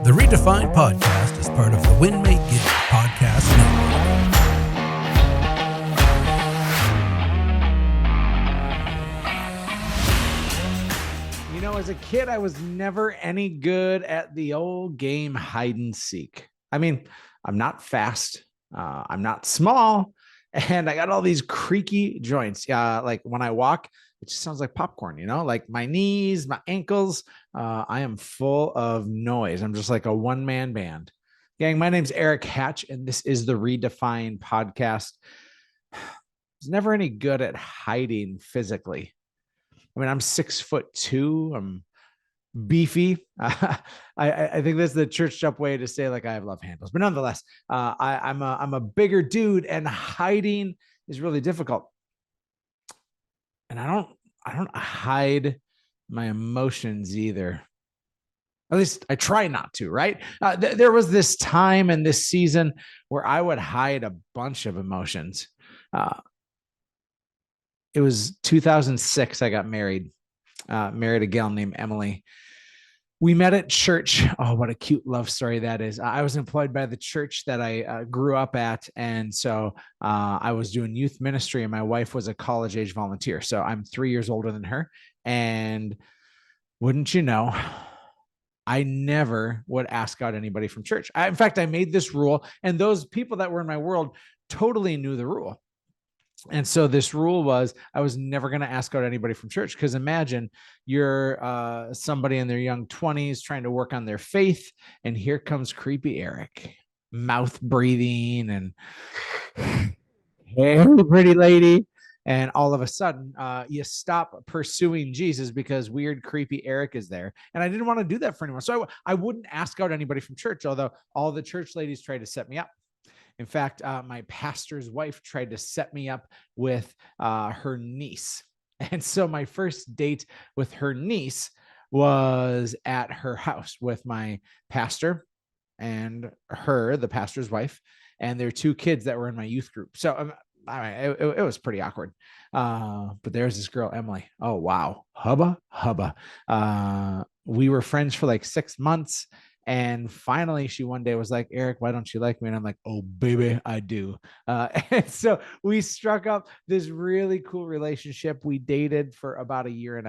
The Redefined podcast is part of the Win-Make Give podcast network. You know, as a kid, I was never any good at the old game hide and seek. I mean, I'm not fast. I'm not small. And I got all these creaky joints. Like when I walk, it just sounds like popcorn, like my knees, my ankles. I am full of noise. I'm just like a one-man band. Gang, my name's Erik Hatch, and this is the Redefined podcast. I was never any good at hiding physically. I mean, I'm 6'2". I'm beefy. I think that's the churched up way to say like I have love handles, but nonetheless, I'm a bigger dude, and hiding is really difficult. And I don't hide my emotions either. At least I try not to, right? There was this time in this season where I would hide a bunch of emotions. It was 2006. I got married a gal named Emily. We met at church. Oh, what a cute love story that is. I was employed by the church that I grew up at. And so I was doing youth ministry, and my wife was a college age volunteer. So I'm 3 years older than her. And wouldn't you know, I never would ask out anybody from church. In fact, I made this rule, and those people that were in my world totally knew the rule. And so this rule was I was never going to ask out anybody from church, because imagine you're somebody in their young 20s trying to work on their faith, and here comes creepy Erik, mouth breathing and hey, pretty lady. And all of a sudden, you stop pursuing Jesus because weird, creepy Erik is there. And I didn't want to do that for anyone. So I wouldn't ask out anybody from church, although all the church ladies tried to set me up. In fact, my pastor's wife tried to set me up with her niece. And so my first date with her niece was at her house with my pastor and her, the pastor's wife, and their two kids that were in my youth group. So it was pretty awkward. But there's this girl, Emily. Oh, wow. Hubba. We were friends for like 6 months. And finally, she one day was like, Erik, why don't you like me? And I'm like, oh, baby, I do. And so we struck up this really cool relationship. We dated for about 1.5 years.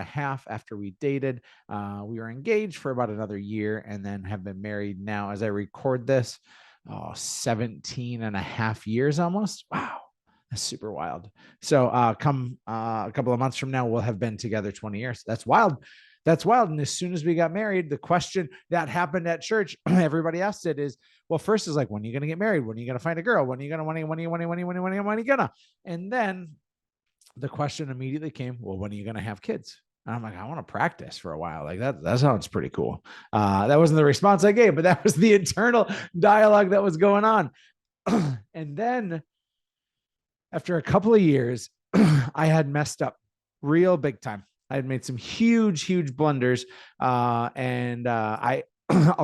After we dated, we were engaged for about another year, and then have been married now, as I record this, 17.5 years almost. Wow. That's super wild. So come a couple of months from now, we'll have been together 20 years. That's wild. That's wild. And as soon as we got married, the question that happened at church, everybody asked it is, well, first is like, when are you going to get married? When are you going to find a girl? When are you going to, when are you going to? And then the question immediately came, well, when are you going to have kids? And I'm like, I want to practice for a while. Like that sounds pretty cool. That wasn't the response I gave, but that was the internal dialogue that was going on. And then after a couple of years, I had messed up real big time. I had made some huge blunders. I'll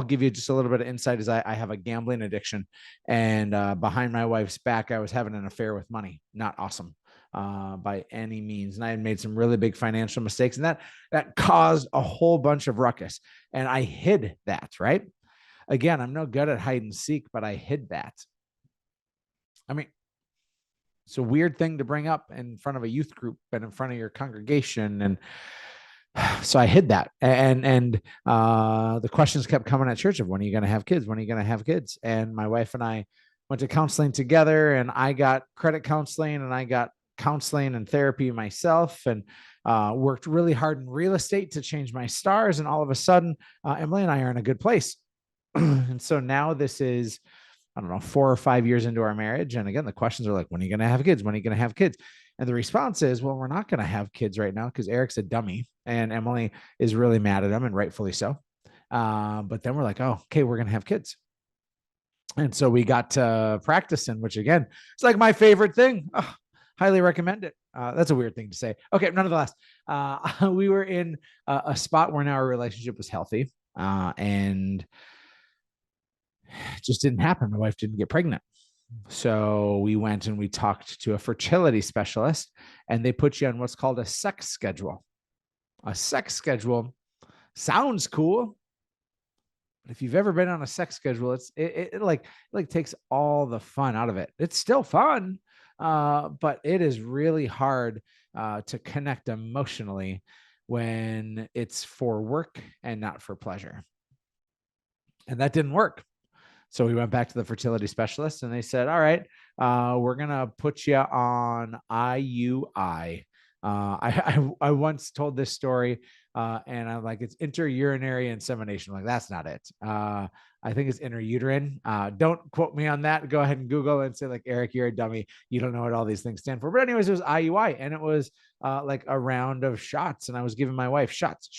give you just a little bit of insight as I have a gambling addiction, and behind my wife's back, I was having an affair with money. Not awesome by any means. And I had made some really big financial mistakes, and that caused a whole bunch of ruckus. And I hid that, right? Again, I'm no good at hide and seek, but I hid that. I mean, it's a weird thing to bring up in front of a youth group and in front of your congregation. And so I hid that. And the questions kept coming at church of, when are you going to have kids? When are you going to have kids? And my wife and I went to counseling together, and I got credit counseling, and I got counseling and therapy myself, and worked really hard in real estate to change my stars. And all of a sudden, Emily and I are in a good place. And so now this is, I don't know, 4 or 5 years into our marriage. And again, the questions are like, when are you going to have kids? When are you going to have kids? And the response is, well, we're not going to have kids right now because Erik's a dummy, and Emily is really mad at him, and rightfully so. But then we're like, oh, okay, we're going to have kids. And so we got to practicing, which again, it's like my favorite thing. Oh, highly recommend it. That's a weird thing to say. Okay, nonetheless, we were in a spot where now our relationship was healthy, and it just didn't happen. My wife didn't get pregnant. So we went and we talked to a fertility specialist, and they put you on what's called a sex schedule. A sex schedule sounds cool. But if you've ever been on a sex schedule, it like takes all the fun out of it. It's still fun, but it is really hard to connect emotionally when it's for work and not for pleasure. And that didn't work. So we went back to the fertility specialist and they said, all right, we're going to put you on IUI. I once told this story and I'm like, it's interurinary insemination. I'm like, that's not it. I think it's interuterine. Don't quote me on that. Go ahead and Google and say like, Eric, you're a dummy. You don't know what all these things stand for. But anyways, it was IUI and it was like a round of shots. And I was giving my wife shots,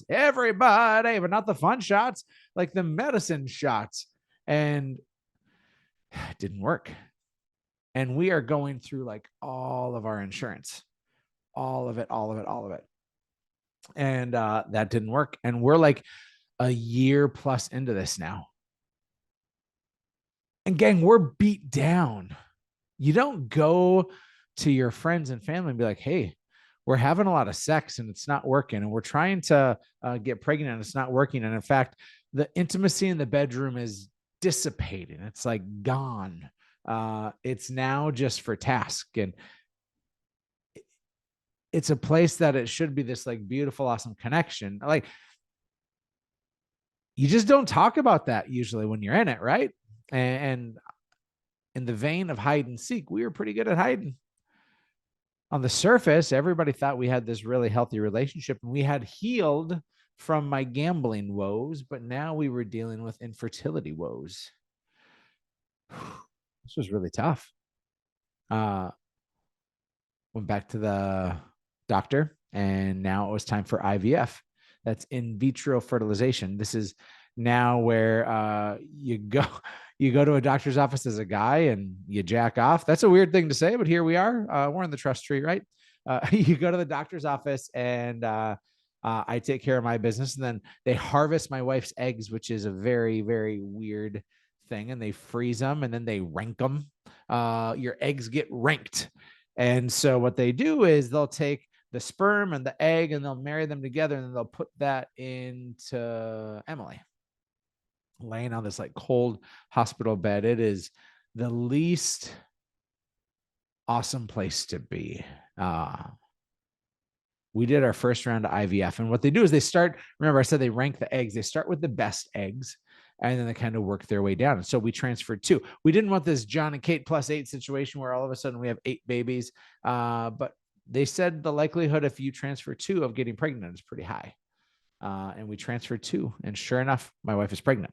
everybody, but not the fun shots, like the medicine shots. And it didn't work. And we are going through like all of our insurance, all of it. And that didn't work. And we're like a year plus into this now. And gang, we're beat down. You don't go to your friends and family and be like, hey, we're having a lot of sex and it's not working. And we're trying to get pregnant and it's not working. And in fact, the intimacy in the bedroom is dissipating. It's like gone. It's now just for task. And it's a place that it should be this like beautiful, awesome connection. Like you just don't talk about that usually when you're in it, right? And in the vein of hide and seek, we were pretty good at hiding. On the surface, everybody thought we had this really healthy relationship and we had healed from my gambling woes, but now we were dealing with infertility woes. This was really tough. Went back to the doctor and now it was time for IVF. That's in vitro fertilization. This is now where you go to a doctor's office as a guy and you jack off. That's a weird thing to say, but here we are. We're in the trust tree, right? You go to the doctor's office and I take care of my business. And then they harvest my wife's eggs, which is a very, very weird thing. And they freeze them and then they rank them. Your eggs get ranked. And so what they do is they'll take the sperm and the egg and they'll marry them together and then they'll put that into Emily laying on this like cold hospital bed. It is the least awesome place to be. We did our first round of IVF and what they do is they start, remember I said they rank the eggs. They start with the best eggs and then they kind of work their way down. And so we transferred 2. We didn't want this John and Kate +8 situation where all of a sudden we have 8 babies. But they said the likelihood if you transfer 2 of getting pregnant is pretty high. And we transferred 2. And sure enough, my wife is pregnant.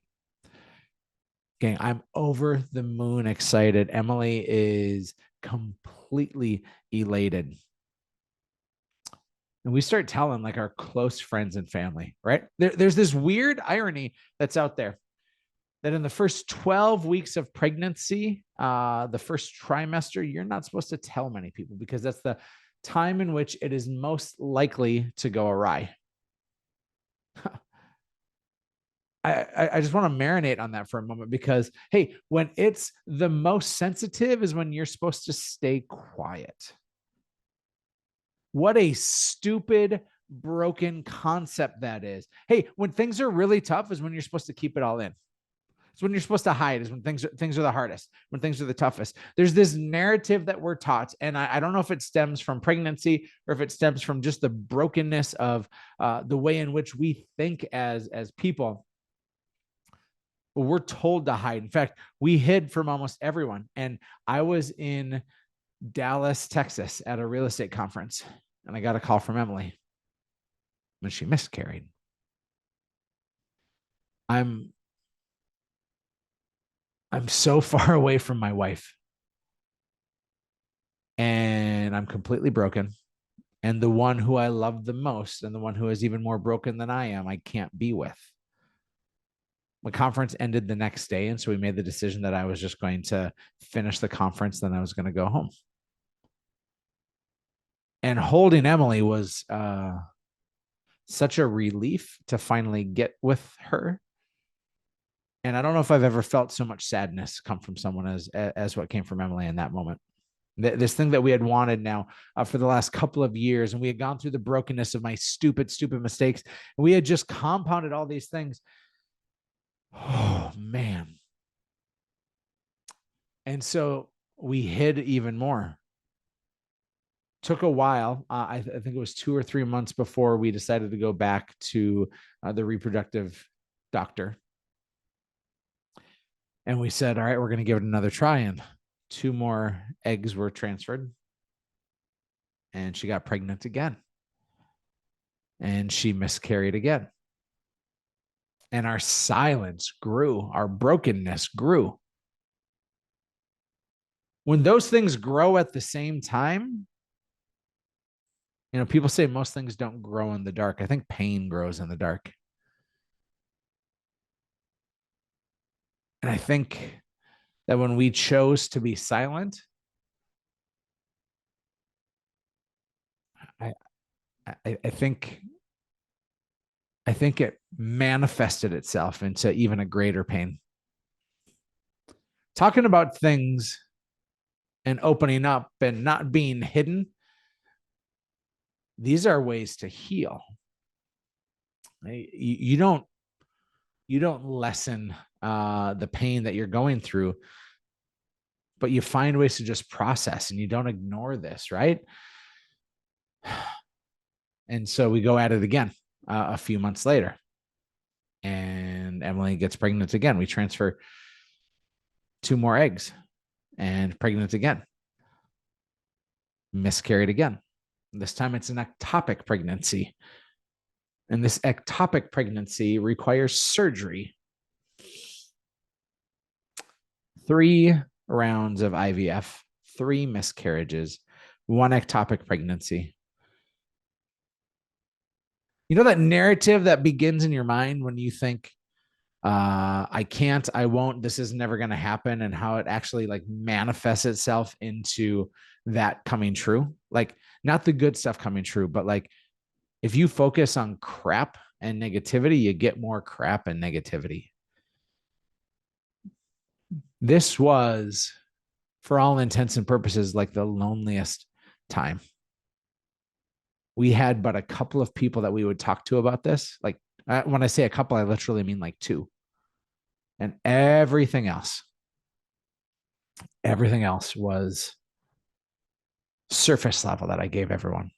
Gang, I'm over the moon excited. Emily is completely elated. And we start telling like our close friends and family, right? There's this weird irony that's out there that in the first 12 weeks of pregnancy, the first trimester, you're not supposed to tell many people because that's the time in which it is most likely to go awry. I just want to marinate on that for a moment because, hey, when it's the most sensitive is when you're supposed to stay quiet. What a stupid, broken concept that is. Hey, when things are really tough is when you're supposed to keep it all in. It's when you're supposed to hide is when things are the hardest, when things are the toughest. There's this narrative that we're taught. And I don't know if it stems from pregnancy or if it stems from just the brokenness of the way in which we think as people. But we're told to hide. In fact, we hid from almost everyone. And I was in Dallas, Texas at a real estate conference. And I got a call from Emily when she miscarried. I'm so far away from my wife. And I'm completely broken. And the one who I love the most and the one who is even more broken than I am, I can't be with. The conference ended the next day. And so we made the decision that I was just going to finish the conference. Then I was going to go home. And holding Emily was such a relief to finally get with her. And I don't know if I've ever felt so much sadness come from someone as what came from Emily in that moment. This thing that we had wanted now for the last couple of years, and we had gone through the brokenness of my stupid mistakes, and we had just compounded all these things. Oh man. And so we hid even more. Took a while. I think it was 2 or 3 months before we decided to go back to the reproductive doctor. And we said, all right, we're going to give it another try. And 2 more eggs were transferred. And she got pregnant again. And she miscarried again. And our silence grew. Our brokenness grew. When those things grow at the same time, you know, people say most things don't grow in the dark. I think pain grows in the dark. And I think that when we chose to be silent, I think it manifested itself into even a greater pain. Talking about things and opening up and not being hidden, these are ways to heal. You don't lessen the pain that you're going through, but you find ways to just process, and you don't ignore this, right? And so we go at it again a few months later, and Emily gets pregnant again. We transfer 2 more eggs, and pregnant again. Miscarried again. This time it's an ectopic pregnancy. And this ectopic pregnancy requires surgery. 3 rounds of IVF, 3 miscarriages, 1 ectopic pregnancy. You know that narrative that begins in your mind when you think, I can't, I won't, this is never going to happen, and how it actually like manifests itself into that coming true? Like, not the good stuff coming true, but like, if you focus on crap and negativity, you get more crap and negativity. This was, for all intents and purposes, like the loneliest time. We had but a couple of people that we would talk to about this. Like, when I say a couple, I literally mean like 2. And everything else was surface level that I gave everyone.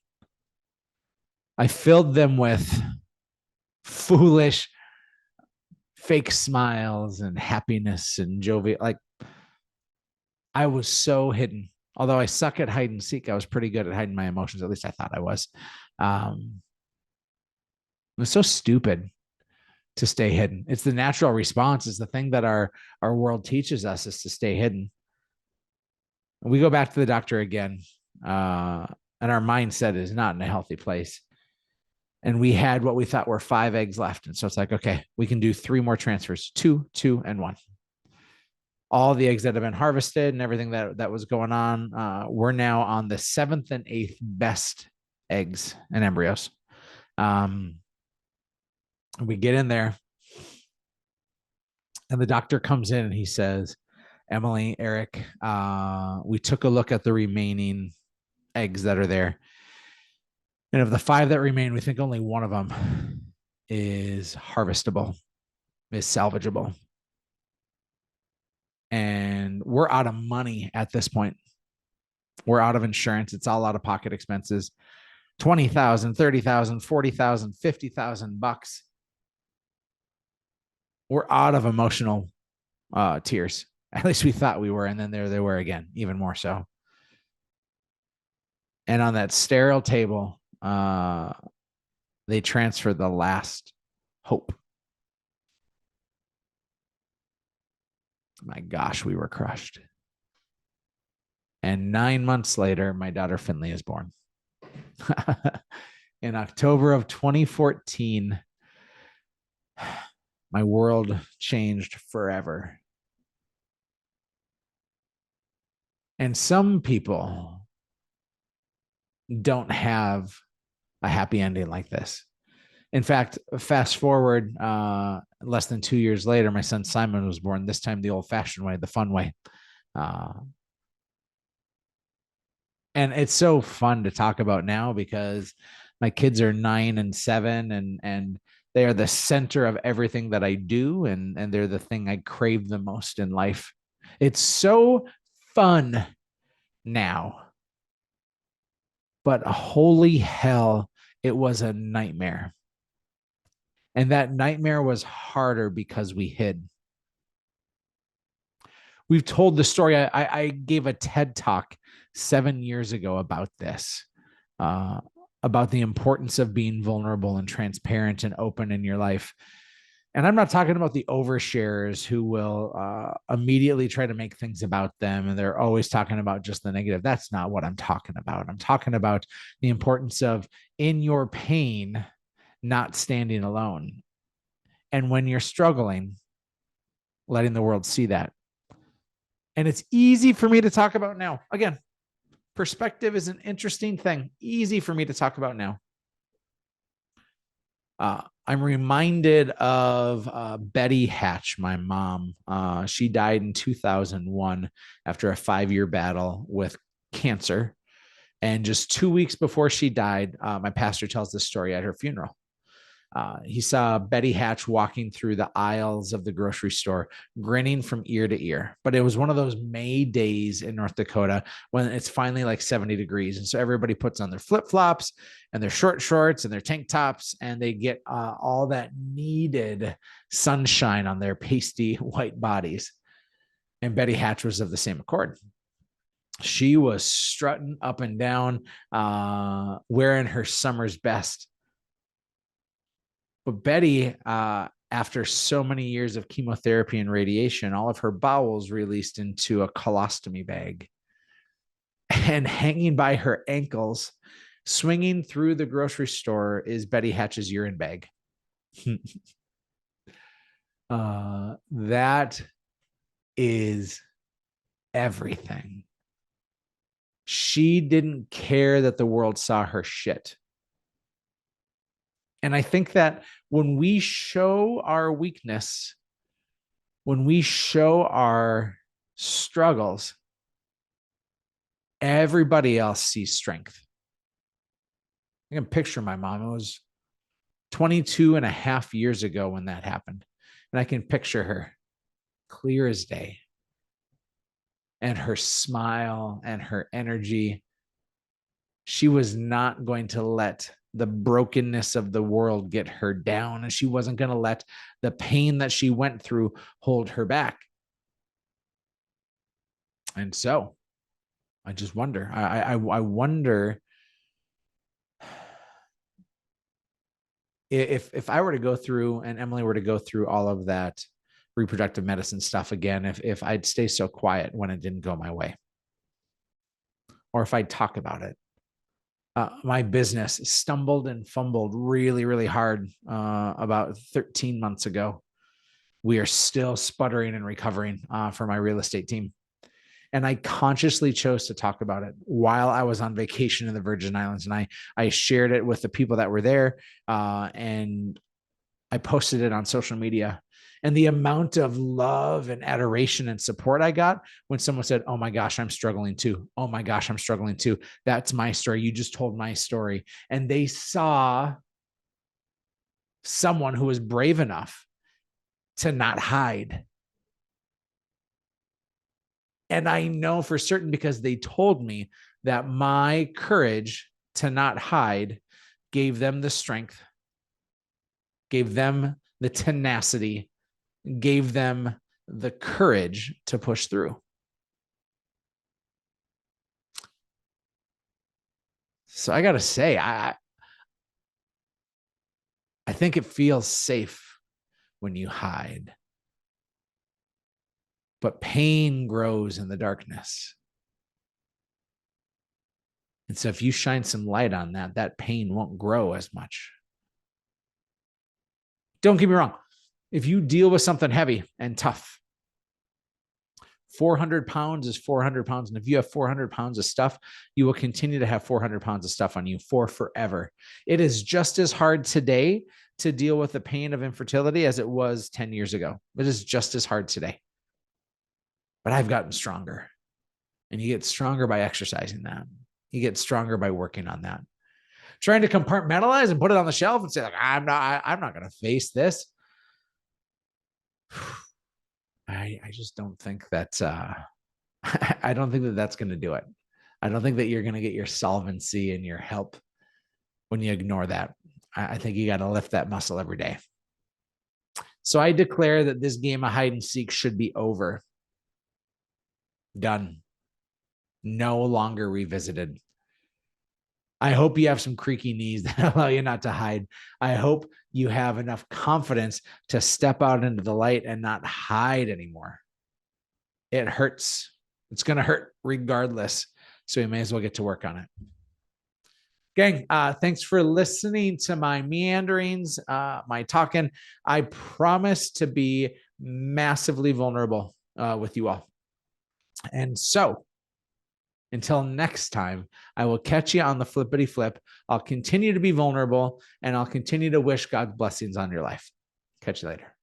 I filled them with foolish, fake smiles and happiness and jovial. Like, I was so hidden. Although I suck at hide and seek, I was pretty good at hiding my emotions. At least I thought I was. It was so stupid to stay hidden. It's the natural response. It's the thing that our world teaches us, is to stay hidden. We go back to the doctor again, and our mindset is not in a healthy place. And we had what we thought were 5 eggs left. And so it's like, okay, we can do 3 more transfers, 2, 2, and 1. All the eggs that have been harvested and everything that was going on, we're now on the 7th and 8th best eggs and embryos. We get in there, and the doctor comes in and he says, Emily, Erik, we took a look at the remaining eggs that are there. And of the 5 that remain, we think only 1 of them is harvestable, is salvageable. And we're out of money at this point. We're out of insurance. It's all out of pocket expenses. $20,000, $30,000, $40,000, $50,000. We're out of emotional tears. At least we thought we were. And then there they were again, even more so. And on that sterile table, they transferred the last hope. My gosh, we were crushed. And 9 months later, my daughter Finley is born. In October of 2014, my world changed forever. And some people don't have a happy ending like this. In fact, fast forward less than 2 years later, my son Simon was born, this time the old-fashioned way, the fun way. And it's so fun to talk about now because my kids are 9 and 7, and they are the center of everything that I do, and they're the thing I crave the most in life. It's so fun now, but holy hell, it was a nightmare. And that nightmare was harder because we hid. We've told the story. I gave a TED talk 7 years ago about this, uh, about the importance of being vulnerable and transparent and open in your life. And I'm not talking about the oversharers who will immediately try to make things about them, and they're always talking about just the negative. That's not what I'm talking about. I'm talking about the importance of, in your pain, not standing alone. And when you're struggling, letting the world see that. And it's easy for me to talk about now. Again, perspective is an interesting thing. Easy for me to talk about now. I'm reminded of Betty Hatch, my mom. She died in 2001 after a 5-year battle with cancer. And just 2 weeks before she died, my pastor tells this story at her funeral. He saw Betty Hatch walking through the aisles of the grocery store, grinning from ear to ear. But it was one of those May days in North Dakota when it's finally like 70 degrees. And so everybody puts on their flip-flops and their short shorts and their tank tops, and they get all that needed sunshine on their pasty white bodies. And Betty Hatch was of the same accord. She was strutting up and down, wearing her summer's best. But Betty, after so many years of chemotherapy and radiation, all of her bowels released into a colostomy bag. And hanging by her ankles, swinging through the grocery store, is Betty Hatch's urine bag. That is everything. She didn't care that the world saw her shit. And I think that when we show our weakness, when we show our struggles, everybody else sees strength. I can picture my mom. It was 22 and a half years ago when that happened. And I can picture her clear as day. And her smile and her energy. She was not going to let the brokenness of the world get her down, and she wasn't going to let the pain that she went through hold her back. And so I just wonder, I wonder if I were to go through, and Emily were to go through all of that reproductive medicine stuff again, if I'd stay so quiet when it didn't go my way, or if I'd talk about it. My business stumbled and fumbled really, really hard about 13 months ago. We are still sputtering and recovering for my real estate team. And I consciously chose to talk about it while I was on vacation in the Virgin Islands. And I shared it with the people that were there, and I posted it on social media. And the amount of love and adoration and support I got when someone said, "Oh my gosh, I'm struggling too. Oh my gosh, I'm struggling too. That's my story. You just told my story." And they saw someone who was brave enough to not hide. And I know for certain, because they told me, that my courage to not hide gave them the strength, gave them the tenacity, gave them the courage to push through. So I got to say, I think it feels safe when you hide. But pain grows in the darkness. And so if you shine some light on that, that pain won't grow as much. Don't get me wrong. If you deal with something heavy and tough, 400 pounds is 400 pounds. And if you have 400 pounds of stuff, you will continue to have 400 pounds of stuff on you for forever. It is just as hard today to deal with the pain of infertility as it was 10 years ago. It is just as hard today. But I've gotten stronger. And you get stronger by exercising that. You get stronger by working on that. Trying to compartmentalize and put it on the shelf and say, like, I'm not going to face this. I just don't think that, I don't think that that's going to do it. I don't think that you're going to get your solvency and your help when you ignore that. I think you got to lift that muscle every day. So I declare that this game of hide and seek should be over. Done. No longer revisited. I hope you have some creaky knees that allow you not to hide. I hope you have enough confidence to step out into the light and not hide anymore. It hurts. It's going to hurt regardless. So we may as well get to work on it. Gang, thanks for listening to my meanderings, my talking. I promise to be massively vulnerable with you all. And so until next time, I will catch you on the flippity flip. I'll continue to be vulnerable, and I'll continue to wish God's blessings on your life. Catch you later.